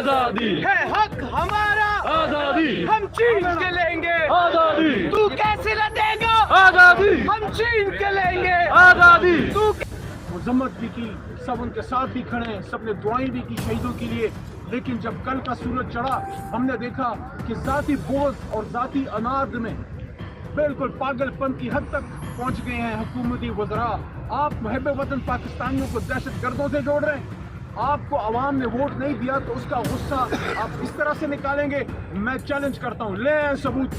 आजादी है हक हमारा, आजादी हम छीन के लेंगे, आजादी तू कैसे न देगा, आजादी हम छीन के लेंगे आजादी। तू। मजम्मत भी की, सब उनके साथ भी खड़े हैं, सब ने दुआएं भी की शहीदों के लिए। लेकिन जब कल का सूरज चढ़ा, हमने देखा कि ज़ाती बोझ और ज़ाती अनाद में बिल्कुल पागलपन की हद तक पहुंच गए हैं हुकूमती वज़रा। आप मुहब्ब वतन पाकिस्तानियों को दहशत गर्दों से जोड़ रहे हैं। आपको आवाम ने वोट नहीं दिया तो उसका गुस्सा आप इस तरह से निकालेंगे। मैं चैलेंज करता हूँ, ले आए सबूत।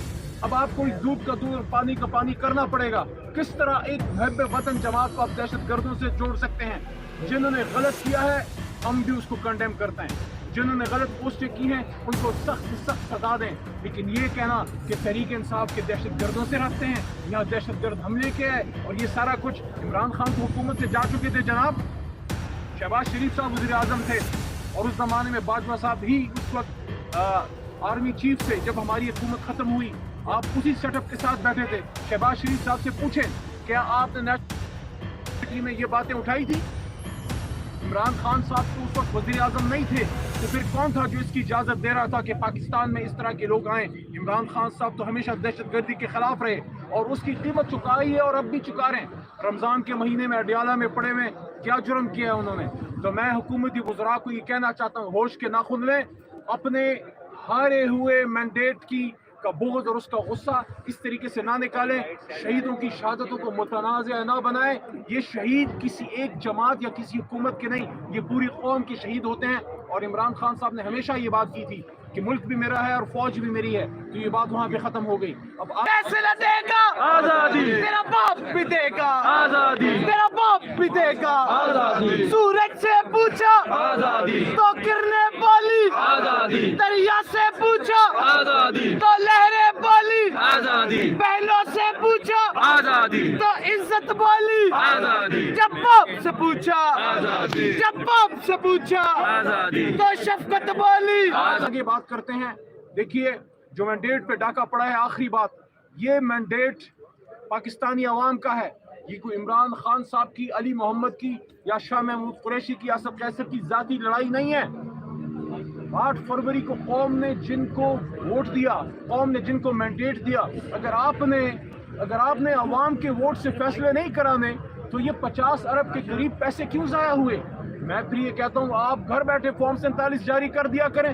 अब आपको दूध का दूध और पानी का पानी करना पड़ेगा। किस तरह एक मुहब्ब वतन जमात को आप दहशत गर्दों से जोड़ सकते हैं? जिन्होंने गलत किया है हम भी उसको कंडेम करते हैं, जिन्होंने गलत पोस्टें की हैं उनको सख्त से सख्त सजा दें। लेकिन ये कहना कि तहरीक इंसाफ के दहशत गर्दों से रखते हैं, यहाँ दहशत गर्द हमले के है और ये सारा कुछ इमरान खान की हुकूमत से जा चुके थे। जनाब शहबाज शरीफ साहब वज़ीर आज़म थे और उस ज़माने में बाजवा साहब ही उस वक्त आर्मी चीफ थे। जब हमारी हुकूमत ख़त्म हुई आप उसी सेटअप के साथ बैठे थे। शहबाज शरीफ साहब से पूछें क्या आपने नेशनल में ये बातें उठाई थी? इमरान खान साहब तो उस वक्त वज़ीर आज़म नहीं थे, तो फिर कौन था जो इसकी इजाज़त दे रहा था कि पाकिस्तान में इस तरह के लोग आए? इमरान खान साहब तो हमेशा दहशतगर्दी के खिलाफ रहे और उसकी कीमत चुकाई है और अब भी चुका रहे हैं। रमज़ान के महीने में अडियाला में पड़े हुए क्या जुर्म किया है उन्होंने? तो मैं हुकूमती वज़रा को ये कहना चाहता हूँ, होश के नाखुन लें, अपने हारे हुए मैंडेट की का बोझ और उसका गुस्सा इस तरीके से ना निकालें। शहीदों की शहादतों को मुतनाज़ ना बनाएं। ये शहीद किसी एक जमात या किसी हुकूमत के नहीं, ये पूरी कौम के शहीद होते हैं। और इमरान खान साहब ने हमेशा ये बात की थी कि मुल्क भी मेरा है और फौज भी मेरी है, तो ये बात वहाँ पे खत्म हो गई। अब कैसे न देगा, आजादी तेरा बाप भी देगा, आजादी तेरा बाप भी देगा। आजादी सूरज से पूछा आजादी तो किरणें बोली, आजादी दरिया से पूछा आजादी तो लहरें बोली, आजादी बहनों से पूछा आजादी तो इज्जत बोली। आजादी जब बाप से पूछा, आजादी जब बाप से पूछा आजादी तो शफकत बोली। आगे बात करते हैं। देखिए जो मैंडेट पे डाका पड़ा है, आखिरी बात, ये मैंडेट पाकिस्तानी अवाम का है। ये कोई इमरान खान साहब की, अली मोहम्मद की या शाह महमूद कुरैशी की, आसफ कैसर की ज़ाती लड़ाई नहीं है। 8 फरवरी को कौम ने जिनको वोट दिया, कौम ने जिनको मैंडेट दिया, अगर आपने अवाम के वोट से फैसले नहीं कराने तो ये 50 अरब के करीब पैसे क्यों ज़ाया हुए? मैं फिर ये कहता हूँ आप घर बैठे फॉर्म 47 जारी कर दिया करें।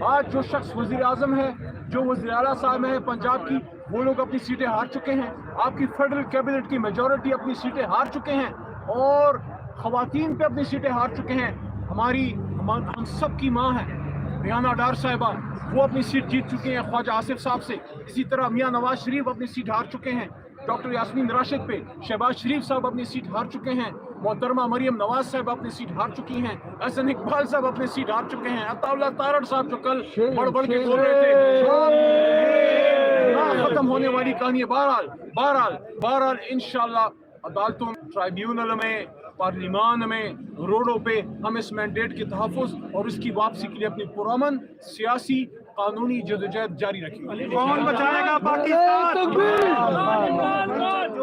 आज जो शख्स वज़ीर आज़म है, जो वज़ीर आला साहब है पंजाब की, वो लोग अपनी सीटें हार चुके हैं। आपकी फेडरल कैबिनेट की मेजॉरिटी अपनी सीटें हार चुके हैं और ख़वातीन पे अपनी सीटें हार चुके हैं। हम सब की माँ है रियाना डार साहिबा, वो अपनी सीट जीत चुके हैं ख्वाजा आसिफ साहब से। इसी तरह मियाँ नवाज शरीफ अपनी सीट हार चुके हैं। डॉक्टर यास्मीन राशिद पे शहबाज शरीफ साहब अपनी सीट हार चुके हैं। मोहतरमा मरियम नवाज साहब अपनी सीट हार चुकी हैं। एहसन इकबाल साहब अपनी सीट हार चुके हैं। अताउल्लाह तारड़ साहब जो कल बढ़ के बोल रहे थे, खत्म होने वाली कहानी है। बहरहाल इंशाल्लाह अदालतों, ट्राइब्यूनल में, पार्लिमान में, रोडों पे हम इस मैंडेट के तहफ़्फ़ुज़ और इसकी वापसी के लिए अपनी पुरअमन सियासी कानूनी जदोजहद जारी रखेंगे। कौन बचाएगा पाकिस्तान?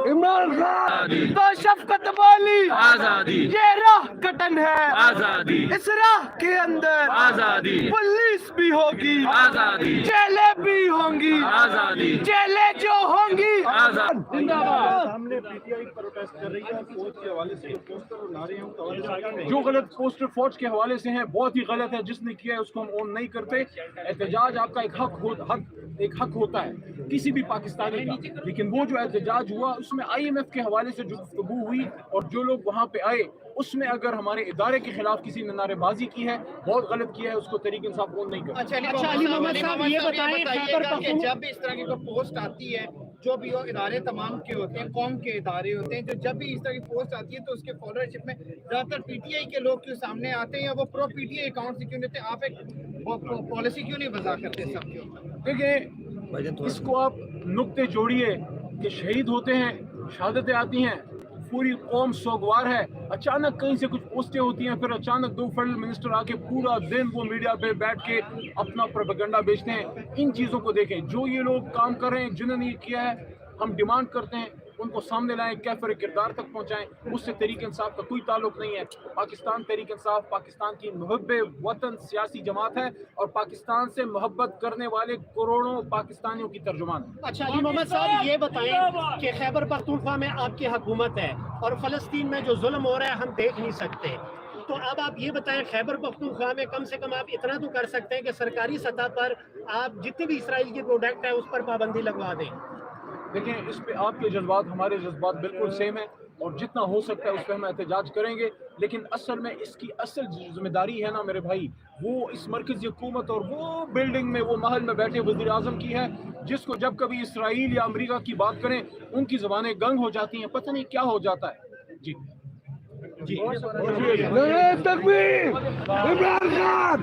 इमरान खान तो शफकत बोली, आजादी ये राह कटन है, आजादी इस राह के अंदर आजादी पुलिस भी होगी, आजादी जेलें भी होंगी, आजादी जेलें जो होंगी। आजादी सामने पीटीआई प्रोटेस्ट कर रही है फौज के हवाले से, पोस्टर और नारे हैं उनके हवाले से। जो गलत पोस्टर फौज के हवाले से हैं बहुत ही गलत है। जिसने किया है उसको हम ओन नहीं करते। एहतजाज आपका एक हक होता है किसी भी पाकिस्तानी का, लेकिन वो जो एहतजाज हुआ उसमें IMF के हवाले से जो गुफ्तगू हुई और जो लोग वहाँ पे आए उसमें अगर हमारे इदारे के खिलाफ किसी ने नारेबाजी की है, बहुत गलत किया है, उसको तहरीक इंसाफ ओन नहीं करता। अच्छा अली मोहम्मद साहब ये बताइएगा कि जब इस तरह की कोई पोस्ट आती है, जो भी वो इदारे तमाम के होते हैं, कौम के इदारे होते हैं, जो जब भी इस तरह की पोस्ट आती है तो उसके फॉलोअरशिप में ज़्यादातर PTI के लोग क्यों सामने आते हैं या वो प्रो PTI अकाउंट से क्यों लेते हैं? आप एक पॉलिसी क्यों नहीं वज़ा करते सबके ऊपर? देखिए इसको आप नुक्ते जोड़िए कि शहीद होते हैं, शहादतें आती हैं, पूरी कौम सोगवार है, अचानक कहीं से कुछ पोस्टें होती हैं, फिर अचानक 2 फेडरल मिनिस्टर आके पूरा दिन वो मीडिया पे बैठ के अपना प्रोपेगेंडा बेचते हैं। इन चीज़ों को देखें, जो ये लोग काम कर रहे हैं, जिन्होंने ये किया है, हम डिमांड करते हैं उनको सामने लाएं, कैफर किरदार तक पहुंचाएं। उससे तहरीक इंसाफ का कोई ताल्लुक नहीं है। पाकिस्तान तहरीक इंसाफ पाकिस्तान की मुहब्बे वतन सियासी जमात है और पाकिस्तान से मोहब्बत करने वाले करोड़ों पाकिस्तानियों की तर्जुमान है। अच्छा अली मोहम्मद साहब ये बताएं कि खैबर पख्तूनख्वा में आपकी हुकूमत है और फ़लस्तीन में जो जुल्म हो रहा है हम देख नहीं सकते, तो अब आप ये बताएं खैबर पख्तूनख्वा में कम से कम आप इतना तो कर सकते हैं कि सरकारी सतह पर आप जितने भी इसराइल के प्रोडक्ट है उस पर पाबंदी लगवा दें। देखें, इस पे आपके जज्बात हमारे जज्बात बिल्कुल सेम है और जितना हो सकता है उस पर हम एहतजाज करेंगे, लेकिन असल में इसकी असल जिम्मेदारी है ना मेरे भाई, वो इस मरकज़ी हुकूमत और वो बिल्डिंग में वो महल में बैठे वज़ीर आज़म की है, जिसको जब कभी इसराइल या अमेरिका की बात करें उनकी ज़बानें गंग हो जाती हैं, पता नहीं क्या हो जाता है। जी तकबीर, इमरान खान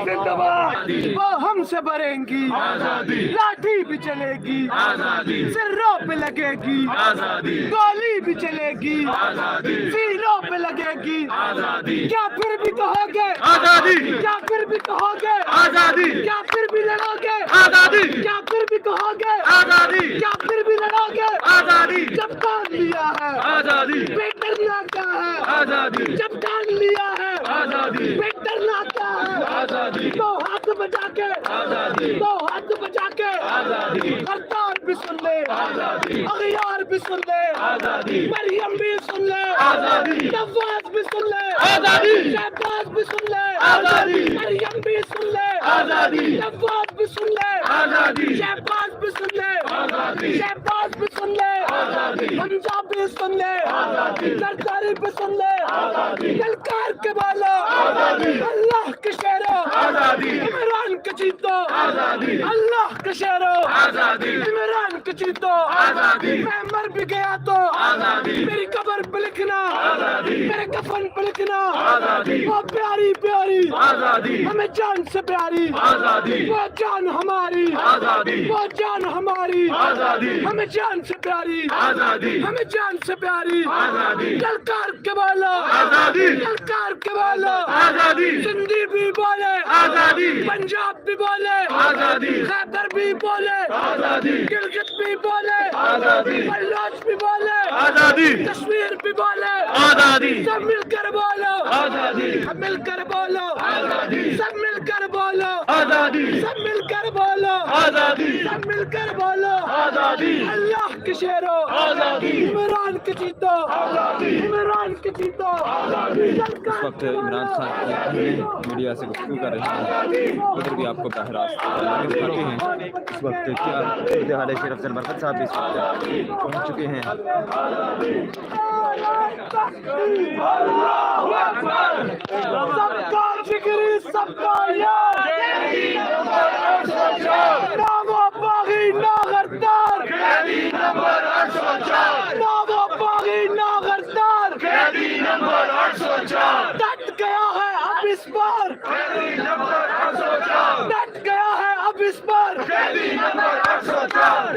जिंदाबाद। वो हमसे भरेंगी आजादी, लाठी भी चलेगी, आजादी, सिरों पे लगेगी, आजादी, गोली भी चलेगी, आजादी, सीनों पे लगेगी। आजादी, क्या फिर भी कहोगे आजादी, क्या फिर भी कहोगे आजादी, क्या फिर भी लड़ोगे आजादी, क्या फिर भी कहोगे आजादी, क्या फिर भी लड़ोगे। आजादी, जब कान लिया है आजादी, बेटर ना क्या है, आजादी, जब कान लिया है आजादी, बेटर ना क्या है। आजादी, दो हाथ बजा के, आजादी, दो हाथ बजा के, आजादी, सरदार भी सुन ले, आजादी, अगयार भी सुन ले, आजादी, मरियम भी सुन ले, आजादी, नवाज भी सुन ले, आजादी, शहबाज भी सुन ले, आजादी, मरियम भी सुन ले, आजादी, नवाज भी सुन ले, आजादी, शहबाज भी सुन ले, आजादी, शहबाज भी सुन ले, आजादी, पंजाब भी सुन ले, आजादी, सरदारी भी सुन ले, आजादी, ललकार के बाला, आजादी, अल्लाह के शेरो, आजादी, इमरान के चीतो, आजादी, अल्लाह के शेरो, आजादी, इमरान के चीतो, आजादी, मैं मर भी गया तो आजादी, मेरी कब्र पे लिखना, आजादी, मेरे कफन पे लिखना, आजादी, वो प्यारी प्यारी, आजादी, हमें जान से प्यारी, आजादी, वो जान हमारी, आजादी, वो जान हमारी, आजादी, हमें जान से प्यारी, आजादी, हमें जान से प्यारी, आजादी, ललकार के बाला, आजादी, ललकार के बाला, आजादी, सिंधी भी बोले, आजादी, पंजाब भी बोले, आजादी, खैबर भी बोले, आजादी, गिलगित भी बोले, आजादी, बल्लोच भी बोले, आजादी, कश्मीर भी बोले, आजादी, सब मिलकर बोलो, आजादी, सब मिलकर बोलो, आजादी, सब मिलकर बोलो, आजादी, सब मिलकर बोलो, आजादी, सब मिलकर बोलो, आजादी, अल्लाह के शेरो, आजादी, इमरान के चीतो, आजादी, इमरान के चीतो, इस वक्त इमरान खान मीडिया से गुफ्तगू कर रहे हैं, उधर भी आपको बहर रास्त दिखाते हैं इस वक्त क्या दिहाड़े शेर अफजल बरकत साहब इस वक्त पहुँच चुके हैं। सबका जिक्र सबका याद, ना वो बागी ना गद्दार, ना वो बागी ना गद्दार, डट गया है अब इस बार, डट गया है अब इस बार,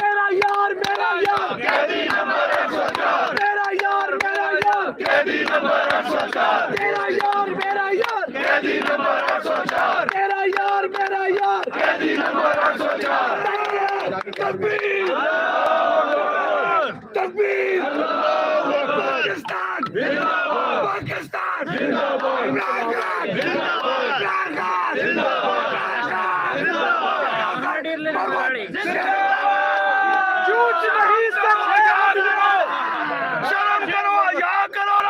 मेरा यार मेरा यार, मेरा यार मेरा यार, तेरा यार मेरा यार, तेरा यार मेरा यार, तकबीर तकबीर, पाकिस्तान पाकिस्तान, इमरान खान, इमरान खान, झूठ नहीं सच है, शर्म करो यहाँ करो,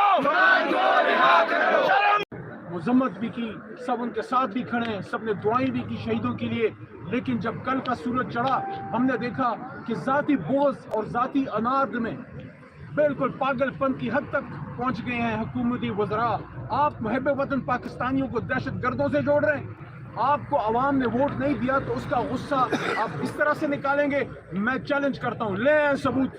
मजम्मत भी की, सब उनके साथ भी खड़े हैं, सब ने दुआएं भी की शहीदों के लिए, लेकिन जब कल का सूरज चढ़ा हमने देखा कि ज़ाती बोझ और ज़ाती अनाद में बिल्कुल पागलपन की हद तक पहुंच गए हैं हुकूमती वज़रा। आप मुहब्बे वतन पाकिस्तानियों को दहशत गर्दों से जोड़ रहे हैं। आपको अवाम ने वोट नहीं दिया तो उसका गुस्सा आप इस तरह से निकालेंगे। मैं चैलेंज करता हूँ, ले आए सबूत।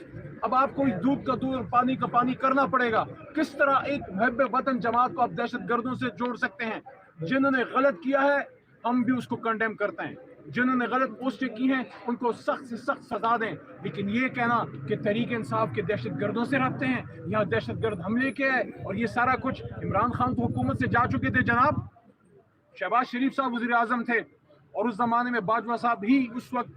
अब आपको दूध का दूध और पानी का पानी करना पड़ेगा। किस तरह एक मुहब्बे वतन जमात को आप दहशत गर्दों से जोड़ सकते हैं? जिन्होंने गलत किया है हम भी उसको कंडेम करते हैं, जिन्होंने गलत पोस्टें की हैं उनको सख्त से सख्त सजा दें। लेकिन ये कहना कि तहरीक इंसाफ के दहशत गर्दों से रखते हैं, यहाँ दहशत गर्द हमले के है और ये सारा कुछ इमरान खान तो हुकूमत से जा चुके थे जनाब। शहबाज शरीफ साहब वज़ीर आज़म थे और उस ज़माने में बाजवा साहब ही उस वक्त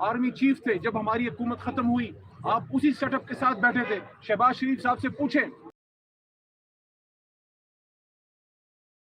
आर्मी चीफ थे जब हमारी हुकूमत ख़त्म हुई। آپ اسی سیٹ اپ کے ساتھ بیٹھے تھے. شہباز شریف صاحب سے پوچھیں